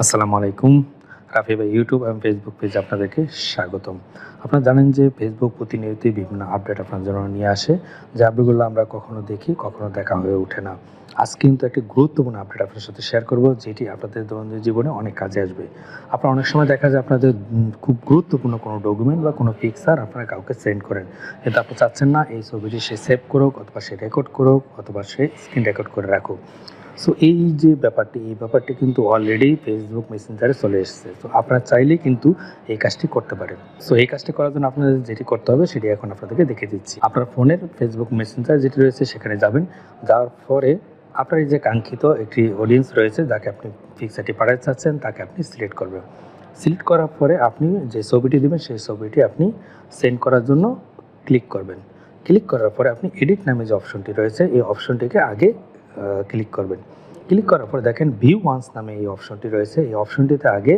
আসসালামু আলাইকুম। রাফি ভাই ইউটিউব এবং ফেসবুক পেজে আপনাদেরকে স্বাগতম। আপনারা জানেন যে ফেসবুক প্রতিনিয়তই বিভিন্ন আপডেট আপনার জন্য নিয়ে আসে। যে আপডেটগুলো আমরা কখনো দেখি, কখনো দেখা হয়ে ওঠে না। আজকে কিন্তু একটি গুরুত্বপূর্ণ আপডেট আপনার সাথে শেয়ার করব, যেটি আপনাদের দৈনন্দিন জীবনে অনেক কাজে আসবে। আপনারা অনেক সময় দেখা যায় আপনাদের খুব গুরুত্বপূর্ণ কোনো ডকুমেন্ট বা কোনো পিকচার আপনারা কাউকে সেন্ড করেন। কিন্তু আপনি চাচ্ছেন না এই ছবিটি সে সেভ করুক, অথবা সে রেকর্ড করুক, অথবা সে স্ক্রিন রেকর্ড করে রাখুক। সো এই যে ব্যাপারটি কিন্তু অলরেডি ফেসবুক মেসেঞ্জারে চলে এসেছে। তো আপনারা চাইলেই কিন্তু এই কাজটি করতে পারেন। সো এই কাজটি করার জন্য আপনাদের যেটি করতে হবে সেটি এখন আপনাদেরকে দেখিয়ে দিচ্ছি। আপনার ফোনের ফেসবুক মেসেঞ্জার যেটি রয়েছে সেখানে যাবেন। যাওয়ার পরে আপনার এই যে কাঙ্ক্ষিত একটি অডিয়েন্স রয়েছে, যাকে আপনি পিকচারটি পাঠাতে চাচ্ছেন, তাকে আপনি সিলেক্ট করবেন। সিলেক্ট করার পরে আপনি যে ছবিটি দেবেন সেই ছবিটি আপনি সেন্ড করার জন্য ক্লিক করবেন। ক্লিক করার পরে আপনি এডিট নামে যে অপশনটি রয়েছে এই অপশনটিকে আগে ক্লিক করবেন। ক্লিক করার পরে দেখেন ভিউ ওয়ান্স নামে এই অপশনটি রয়েছে। এই অপশনটিতে আগে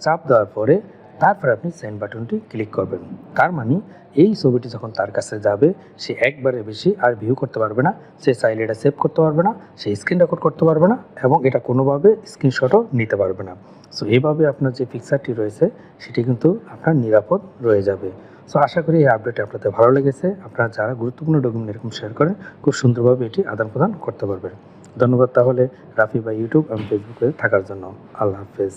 চাপ দেওয়ার পরে তারপরে আপনি সেন্ড বাটনটি ক্লিক করবেন। তার মানে এই ছবিটি যখন তার কাছে যাবে, সে একবারে বেশি আর ভিউ করতে পারবে না। সে চাইলে এটা সেভ করতে পারবে না, সে স্ক্রিন রেকর্ড করতে পারবে না, এবং এটা কোনোভাবে স্ক্রিনশটও নিতে পারবে না। সো এইভাবে আপনার যে পিকচারটি রয়েছে সেটি কিন্তু আপনার নিরাপদ রয়ে যাবে। সো আশা করি এই আপডেটটি আপনাদের ভালো লেগেছে। আপনারা যারা গুরুত্বপূর্ণ ডকুমেন্ট এরকম শেয়ার করেন, খুব সুন্দরভাবে এটি আদান প্রদান করতে পারবেন। ধন্যবাদ তাহলে রাফি বা ইউটিউব এবং ফেসবুকে থাকার জন্য। আল্লাহ হাফেজ।